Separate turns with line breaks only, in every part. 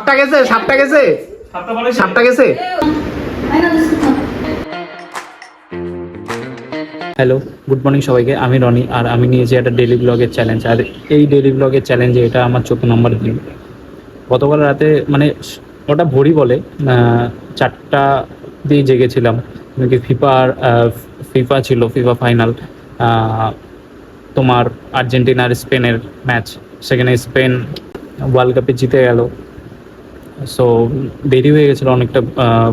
সাপটা গেছে, সাপটা গেছে, সাপটা গেছে। হ্যালো, গুড মর্নিং সবাইকে। আমি রনি, আর আমি নিয়েছি একটা ডেলি ব্লগের চ্যালেঞ্জ। আর এই ডেলি ব্লগের চ্যালেঞ্জে এটা আমার 14 নম্বর দিন। গতকাল রাতে মানে ওটা ভোরই বলে 4টা দিয়ে জেগেছিলাম। ফিফা ছিল, ফিফা ফাইনাল, তোমার আর্জেন্টিনার স্পেনের ম্যাচ। সেখানে স্পেন ওয়ার্ল্ড কাপে জিতে গেল। সো দেরি হয়ে গেছিলো অনেকটা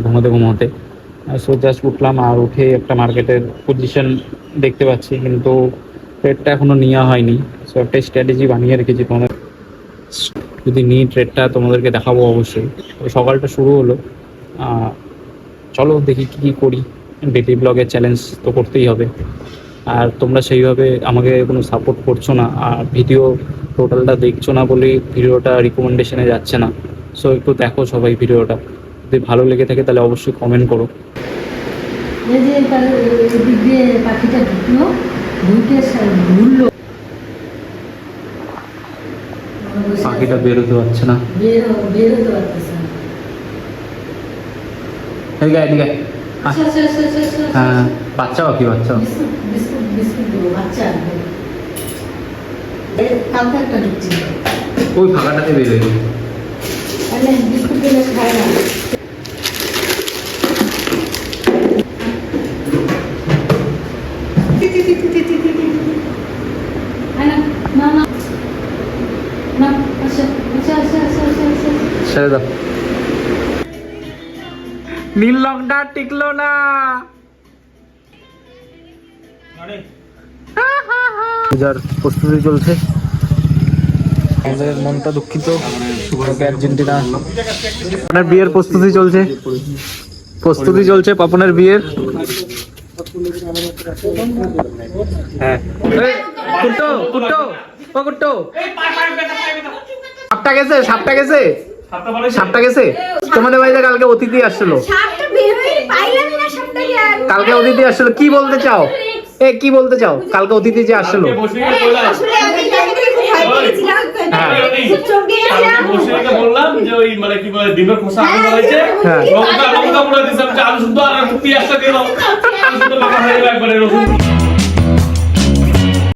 ঘুমোতে। সো জাস্ট উঠলাম, আর উঠে একটা মার্কেটের পজিশন দেখতে পাচ্ছি, কিন্তু ট্রেডটা এখনও নেওয়া হয়নি। সো একটা স্ট্র্যাটেজি বানিয়ে রেখেছি, তোমাদের যদি নিই ট্রেডটা তোমাদেরকে দেখাবো অবশ্যই। সকালটা শুরু হলো, চলো দেখি কী করি। ডেলি ব্লগের চ্যালেঞ্জ তো করতেই হবে, আর তোমরা সেইভাবে আমাকে কোনো সাপোর্ট করছো না, আর ভিডিও টোটালটা দেখছো না বলেই ভিডিওটা রিকমেন্ডেশনে যাচ্ছে না। সো একটু দেখো সবাই ভিডিওটা, যদি ভালো লেগে থাকে তাহলে অবশ্যই কমেন্ট করো।
পাখিটা ঢুকলো, ঢুকে ঘুরলো,
পাখিটা বেরোতে পারছে না,
বেরোতে পারতেছে না।
হ্যাঁ, বাচ্চা পাখি, বাচ্চা
বিস্কুট দেবো, বাচ্চা কালকে একটা ঢুকছিল,
ওই ফাঁকাটাতে বেরোয়।
বিস্কুট দিলে খায় না।
ছেড়ে দাও। নীল লকটা টিকলো না। প্রস্তুতি চলছে, আমাদের মনটা দুঃখিত। আর্জেন্টিনা পাপনের বিয়ের প্রস্তুতি চলছে, পাপনের বিয়ের। হ্যাঁ, কুট্টো কুট্টো ও কুট্টো, সাপটা গেছে, সাপটা গেছে, সাপটা গেছে। তোমাদের বাড়িতে কালকে অতিথি আসছিল, কালকে অতিথি আসছিল। কি বলতে চাও, কি বলতে চাও? কালকে অতিথি যে আসছিল,
বললাম যে ওই মানে কি বলে ডিমের খোসা আলু বানাইছে, লঙ্কা পুরো দিয়েছে, আলু শুদ্ধ আর পেঁয়াজটা দিলাম, আলু শুদ্ধ মাখা হয়ে গেল একবারে রসুন।